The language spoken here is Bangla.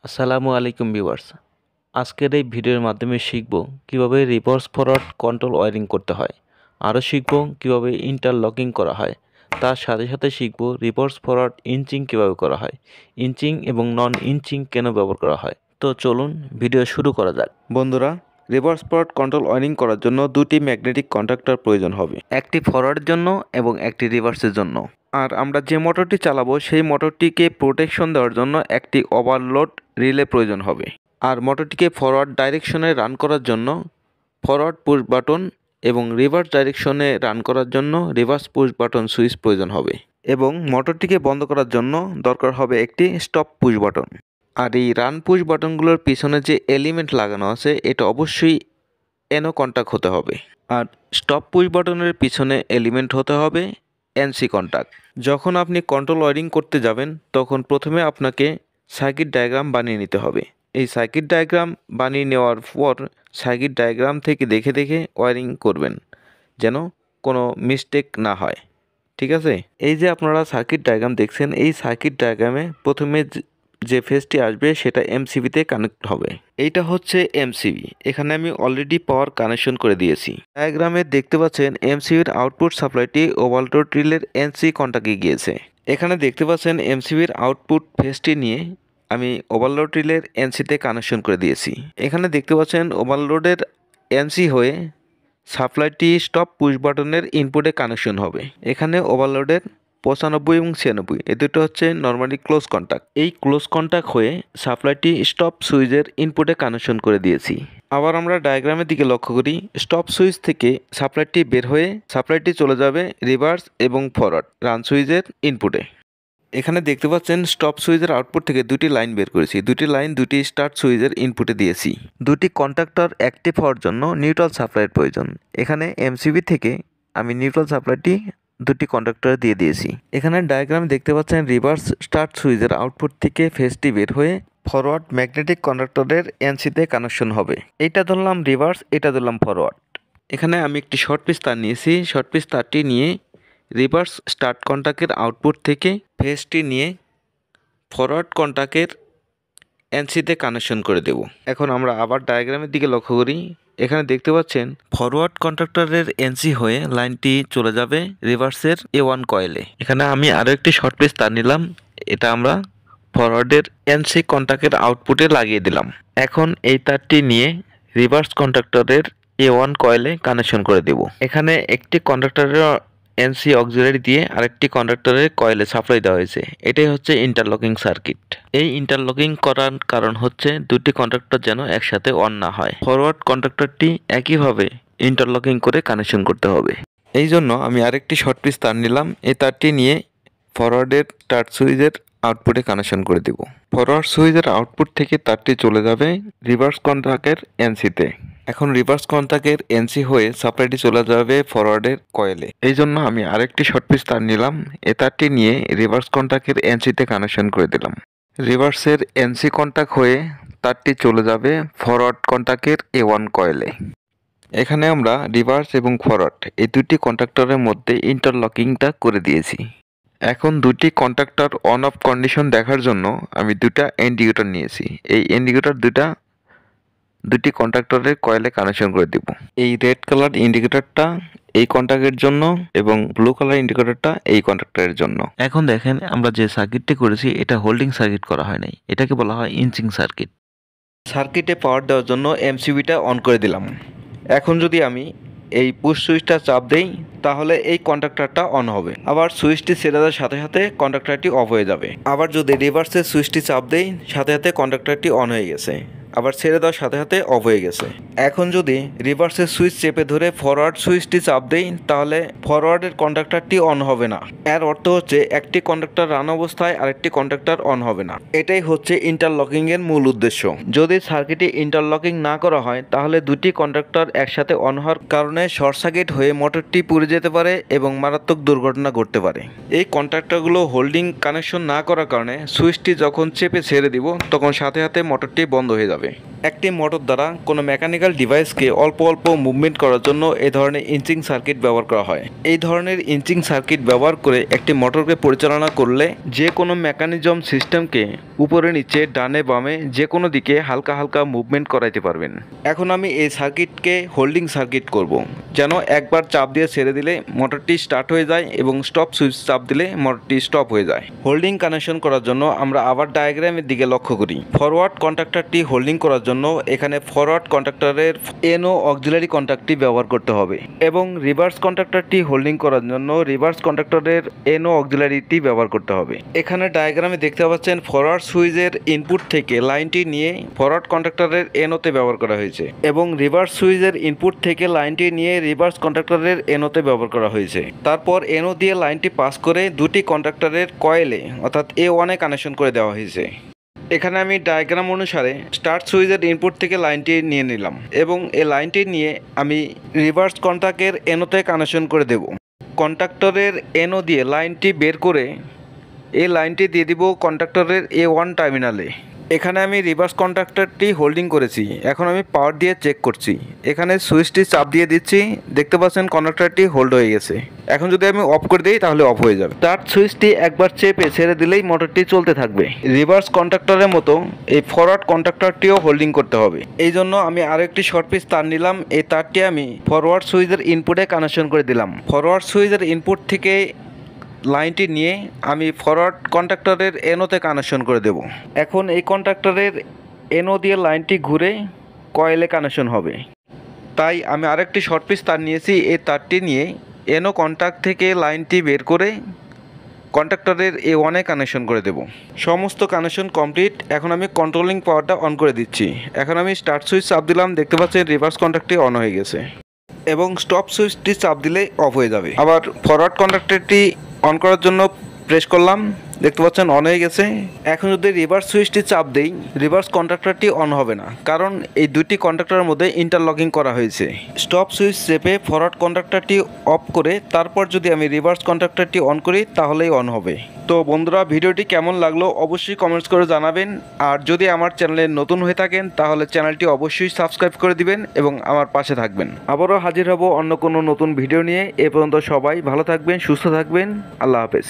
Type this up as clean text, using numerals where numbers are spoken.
আসসালামু আলাইকুম ভিউয়ার্স। আজকের এই ভিডিওর মাধ্যমে শিখব কিভাবে রিভার্স ফরওয়ার্ড কন্ট্রোল ওয়্যারিং করতে হয়। আরও শিখব কিভাবে ইন্টারলকিং করা হয়। তার সাথে সাথে শিখব রিভার্স ফরওয়ার্ড ইঞ্চিং কিভাবে করা হয়, ইঞ্চিং এবং নন ইঞ্চিং কেন ব্যবহার করা হয়। তো চলুন ভিডিও শুরু করা যাক। বন্ধুরা, রিভার্স ফরওয়ার্ড কন্ট্রোল ওয়্যারিং করার জন্য দুটি ম্যাগনেটিক কন্ডাক্টর প্রয়োজন হবে, একটি ফরওয়ার্ডের জন্য এবং একটি রিভার্সের জন্য। আর আমরা যে মোটরটি চালাবো সেই মোটরটিকে প্রোটেকশন দেওয়ার জন্য একটি ওভারলোড রিলে প্রয়োজন হবে। আর মোটরটিকে ফরওয়ার্ড ডাইরেকশনে রান করার জন্য ফরওয়ার্ড পুশ বাটন এবং রিভার্স ডাইরেকশনে রান করার জন্য রিভার্স পুশ বাটন সুইচ প্রয়োজন হবে। এবং মোটরটিকে বন্ধ করার জন্য দরকার হবে একটি স্টপ পুশ বাটন। আর এই রান পুশ বাটনগুলোর পিছনে যে এলিমেন্ট লাগানো আছে এটা অবশ্যই এনো কন্টাক্ট হতে হবে। আর স্টপ পুশ বাটনের পিছনে এলিমেন্ট হতে হবে এনসি কন্টাক্ট। যখন আপনি কন্ট্রোল ওয়্যারিং করতে যাবেন তখন প্রথমে আপনাকে সার্কিট ডায়াগ্রাম বানিয়ে নিতে হবে। এই সার্কিট ডায়াগ্রাম বানিয়ে নেওয়ার পর সার্কিট ডায়াগ্রাম থেকে দেখে দেখে ওয়্যারিং করবেন যেন কোনো মিস্টেক না হয়। ঠিক আছে, এই যে আপনারা সার্কিট ডায়াগ্রাম দেখছেন, এই সার্কিট ডায়াগ্রামে প্রথমে যে ফেজটি আসবে সেটা এমসিবিতে কানেক্ট হবে। এইটা হচ্ছে এমসিবি। এখানে আমি অলরেডি পাওয়ার কানেকশন করে দিয়েছি। ডায়াগ্রামে দেখতে পাচ্ছেন এমসিবির আউটপুট সাপ্লাইটি ওভারলোড রিলের এনসি কন্টাক্টে গিয়েছে। এখানে দেখতে পাচ্ছেন এমসিবির আউটপুট ফেজটি নিয়ে আমি ওভারলোড রিলের এনসিতে কানেকশন করে দিয়েছি। এখানে দেখতে পাচ্ছেন ওভারলোডের এনসি হয়ে সাপ্লাইটি স্টপ পুশ বাটনের ইনপুটে কানেকশন হবে। এখানে ওভারলোডের 95 এবং 96 এ দুটো হচ্ছে নর্মালি ক্লোজ কন্টাক্ট। এই ক্লোজ কন্টাক্ট হয়ে সাপ্লাইটি স্টপ সুইচের ইনপুটে কানেকশন করে দিয়েছি। আবার আমরা ডায়াগ্রামের দিকে লক্ষ্য করি, স্টপ সুইচ থেকে সাপ্লাইটি বের হয়ে সাপ্লাইটি চলে যাবে রিভার্স এবং ফরওয়ার্ড রান সুইচের ইনপুটে। এখানে দেখতে পাচ্ছেন স্টপ সুইচের আউটপুট থেকে দুটি লাইন বের করেছি। দুটি লাইন দুটি স্টার্ট সুইচের ইনপুটে দিয়েছি। দুটি কন্ট্যাক্টর অ্যাক্টিভ হওয়ার জন্য নিউট্রাল সাপ্লাইয়ের প্রয়োজন। এখানে এমসিবি থেকে আমি নিউট্রাল সাপ্লাইটি দুটি কন্ডাক্টরে দিয়ে দিয়েছি। এখানে ডায়াগ্রামে দেখতে পাচ্ছেন রিভার্স স্টার্ট সুইচের আউটপুট থেকে ফেজটি বের হয়ে ফরওয়ার্ড ম্যাগনেটিক কন্ডাক্টরের এনসিতে কানেকশন হবে। এটা ধরলাম রিভার্স, এটা ধরলাম ফরওয়ার্ড। এখানে আমি একটি শর্ট পিস তার নিয়েছি। শর্ট পিস তারটি নিয়ে রিভার্স স্টার্ট কন্টাক্টের আউটপুট থেকে ফেজটি নিয়ে ফরওয়ার্ড কন্টাক্টের এনসিতে কানেকশন করে দেব। এখন আমরা আবার ডায়াগ্রামের দিকে লক্ষ্য করি। এখানে দেখতে পাচ্ছেন ফরওয়ার্ড কন্ট্রাক্টরের এনসি হয়ে লাইনটি চলে যাবে রিভার্সের A1 কয়েলে। এখানে আমি আরও একটি শর্ট পিস তার নিলাম, এটা আমরা ফরওয়ার্ডের এনসি কন্ট্যাক্টের আউটপুটে লাগিয়ে দিলাম। এখন এই তারটি নিয়ে রিভার্স কন্ট্রাক্টরের A1 কয়েলে কানেকশন করে দেব। এখানে একটি কন্ট্রাক্টরের এনসি অক্সিলারি দিয়ে আরেকটি কন্ডাক্টরের কয়েলে সাপ্লাই দেওয়া হয়েছে। এটাই হচ্ছে ইন্টারলকিং সার্কিট। এই ইন্টারলকিং করার কারণ হচ্ছে দুটি কন্ডাক্টর যেন একসাথে অন না হয়। ফরওয়ার্ড কন্ডাক্টরটি একইভাবে ইন্টারলকিং করে কানেকশন করতে হবে। এই জন্য আমি আরেকটি শর্ট পিস তার নিলাম। এই তারটি নিয়ে ফরওয়ার্ডের স্টার্ট সুইচের আউটপুটে কানেকশন করে দেব। ফরওয়ার্ড সুইচের আউটপুট থেকে তারটি চলে যাবে রিভার্স কন্ট্যাক্টের এনসিতে। এখন রিভার্স কন্ট্যাক্টের এনসি হয়ে সাপ্লাইটি চলে যাবে ফরওয়ার্ডের কয়েলে। এই জন্য আমি আরেকটি শর্ট পিস তার নিলাম। এ তারটি নিয়ে রিভার্স কন্ট্যাক্টের এনসিতে কানেকশন করে দিলাম। রিভার্সের এনসি কন্ট্যাক্ট হয়ে তারটি চলে যাবে ফরওয়ার্ড কন্ট্যাক্টের A1 কয়েলে। এখানে আমরা রিভার্স এবং ফরওয়ার্ড এই দুটি কন্ট্যাক্টরের মধ্যে ইন্টারলকিংটা করে দিয়েছি। এখন দুটি কন্ট্যাক্টর অন অফ কন্ডিশন দেখার জন্য আমি দুটা ইন্ডিকেটর নিয়েছি। এই ইন্ডিকেটর দুটি কন্ট্যাক্টরের কয়েলে কানেকশন করে দেব। এই রেড কালার ইন্ডিকেটরটা এই কন্ট্যাক্টের জন্য এবং ব্লু কালার ইন্ডিকেটরটা এই কন্ট্যাক্টরের জন্য। এখন দেখেন আমরা যে সার্কিটটি করেছি এটা হোল্ডিং সার্কিট করা হয় নাই, এটাকে বলা হয় ইঞ্চিং সার্কিট। সার্কিটে পাওয়ার দেওয়ার জন্য এমসিবিটা অন করে দিলাম। এখন যদি আমি এই পুশ সুইচটা চাপ দেই তাহলে এই কন্ট্যাক্টরটা অন হবে। আবার সুইচটি ছেড়ে দেওয়ার সাথে সাথে কন্ট্যাক্টরটি অফ হয়ে যাবে। আবার যদি রিভার্সের সুইচটি চাপ দেই সাথে সাথে কন্ট্যাক্টরটি অন হয়ে গেছে, আবার ছেড়ে দেওয়ার সাথে সাথে অফ হয়ে গেছে। এখন যদি রিভার্সের সুইচ চেপে ধরে ফরওয়ার্ড সুইচটি চাপ দেই তাহলে ফরওয়ার্ডের কন্ট্যাক্টরটি অন হবে না। এর অর্থ হচ্ছে একটি কন্ট্যাক্টর রান অবস্থায় আরেকটি কন্ট্যাক্টর অন হবে না। এটাই হচ্ছে ইন্টারলকিং এর মূল উদ্দেশ্য। যদি সার্কিটে ইন্টারলকিং না করা হয় তাহলে দুটি কন্ট্যাক্টর একসাথে অন হওয়ার কারণে শর্ট সার্কিট হয়ে মোটরটি পুড়ে যেতে পারে এবং মারাত্মক দুর্ঘটনা ঘটতে পারে। এই কন্ট্যাক্টরগুলো হোল্ডিং কানেকশন না করার কারণে সুইচটি যখন চেপে ছেড়ে দিব তখন সাথে সাথে মোটরটি বন্ধ হয়ে যাবে। একটি মোটর দ্বারা কোনো মেকানিক্যাল ডিভাইসকে অল্প অল্প মুভমেন্ট করার জন্য এই ধরনের ইঞ্চিং সার্কিট ব্যবহার করা হয়। এই ধরনের ইঞ্চিং সার্কিট ব্যবহার করে একটি মোটরকে পরিচালনা করলে যে কোনো মেকানিজম সিস্টেমকে উপরে নিচে ডানে বামে যে কোনো দিকে হালকা হালকা মুভমেন্ট করাইতে পারবেন। এখন আমি এই সার্কিটকে হোল্ডিং সার্কিট করব, যেন একবার চাপ দিয়ে ছেড়ে দিলে মোটরটি স্টার্ট হয়ে যায় এবং স্টপ সুইচ চাপ দিলে মোটরটি স্টপ হয়ে যায়। হোল্ডিং কানেকশন করার জন্য আমরা আবার ডায়াগ্রামের দিকে লক্ষ্য করি। ফরওয়ার্ড কন্ট্যাক্টরটি হোল্ডিং করার জন্য এখানে ফরওয়ার্ড কন্ট্যাক্টরের NO অক্সিলারি কন্ট্যাক্টটি ব্যবহার করতে হবে এবং রিভার্স কন্ট্যাক্টরটি হোল্ডিং করার জন্য রিভার্স কন্ট্যাক্টরের NO অক্সিলারিটি ব্যবহার করতে হবে। এখানে ডায়াগ্রামে দেখতে পাচ্ছেন ফরওয়ার্ড সুইচের ইনপুট থেকে লাইনটি নিয়ে ফরওয়ার্ড কন্ট্যাক্টরের NO-তে ব্যবহার করা হয়েছে এবং রিভার্স সুইচের ইনপুট থেকে লাইনটি নিয়ে রিভার্স কন্ট্যাক্টরের NO-তে ব্যবহার করা হয়েছে। তারপর NO দিয়ে লাইনটি পাস করে দুটি কন্ট্যাক্টরের কয়েলে অর্থাৎ A1-এ কানেকশন করে দেওয়া হয়েছে। এখানে আমি ডায়াগ্রাম অনুসারে স্টার্ট সুইচের ইনপুট থেকে লাইনটি নিয়ে নিলাম এবং এই লাইনটি নিয়ে আমি রিভার্স কন্ট্যাক্টের NO-তে কানেকশন করে দেব। কন্ট্যাক্টরের NO দিয়ে লাইনটি বের করে এই লাইনটি দিয়ে দিব কন্ট্যাক্টরের A1 টার্মিনালে। এখানে আমি রিভার্স কন্ট্যাক্টরটি হোল্ডিং করেছি। এখন আমি পাওয়ার দিয়ে চেক করছি। এখানে সুইচটি চাপ দিয়ে দিচ্ছি, দেখতে পাচ্ছেন কন্ট্যাক্টরটি হোল্ড হয়ে গেছে। এখন যদি আমি অফ করে দিই তাহলে অফ হয়ে যাবে। স্টার্ট সুইচটি একবার চেপে ছেড়ে দিলেই মোটরটি চলতে থাকবে। রিভার্স কন্ট্যাক্টরের মতো এই ফরওয়ার্ড কন্ট্যাক্টরটিও হোল্ডিং করতে হবে। এই জন্য আমি আরও একটি শর্ট পিস তার নিলাম। এই তারটি আমি ফরওয়ার্ড সুইচের ইনপুটে কানেকশন করে দিলাম। ফরওয়ার্ড সুইচের ইনপুট থেকে লাইনটি নিয়ে আমি ফরওয়ার্ড কন্ট্যাক্টরের NO-তে কানেকশন করে দেব। এখন এই কন্ট্যাক্টরের NO দিয়ে লাইনটি ঘুরে কয়েলে কানেকশন হবে। তাই আমি আরেকটি শর্ট পিস তার নিয়েছি। এই তারটি নিয়ে NO কন্ট্যাক্ট থেকে লাইনটি বের করে কন্ট্যাক্টরের A1-এ কানেকশন করে দেব। সমস্ত কানেকশন কমপ্লিট। এখন আমি কন্ট্রোলিং পাওয়ারটা অন করে দিচ্ছি। এখন আমি স্টার্ট সুইচ চাপ দিলাম, দেখতে পাচ্ছেন রিভার্স কন্ট্যাক্টটি অন হয়ে গেছে এবং স্টপ সুইচটি চাপ দিলে অফ হয়ে যাবে। আবার ফরওয়ার্ড কন্ট্যাক্টরটি অন করার জন্য প্রেস করলাম, দেখতে পাচ্ছেন অন হয়ে গেছে। এখন যদি রিভার্স সুইচটি চাপ দেই রিভার্স কন্ট্যাক্টরটি অন হবে না, কারণ এই দুটি কন্ট্যাক্টরের মধ্যে ইন্টারলকিং করা হয়েছে। স্টপ সুইচ চেপে ফরওয়ার্ড কন্ট্যাক্টরটি অফ করে তারপর যদি আমি রিভার্স কন্ট্যাক্টরটি অন করি তাহলেই অন হবে। তো বন্ধুরা, ভিডিওটি কেমন লাগলো অবশ্যই কমেন্টস করে জানাবেন। আর যদি আমার চ্যানেলে নতুন হয়ে থাকেন তাহলে চ্যানেলটি অবশ্যই সাবস্ক্রাইব করে দিবেন এবং আমার পাশে থাকবেন। আবারও হাজির হব অন্য কোনো নতুন ভিডিও নিয়ে। এ পর্যন্ত সবাই ভালো থাকবেন, সুস্থ থাকবেন। আল্লাহ হাফেজ।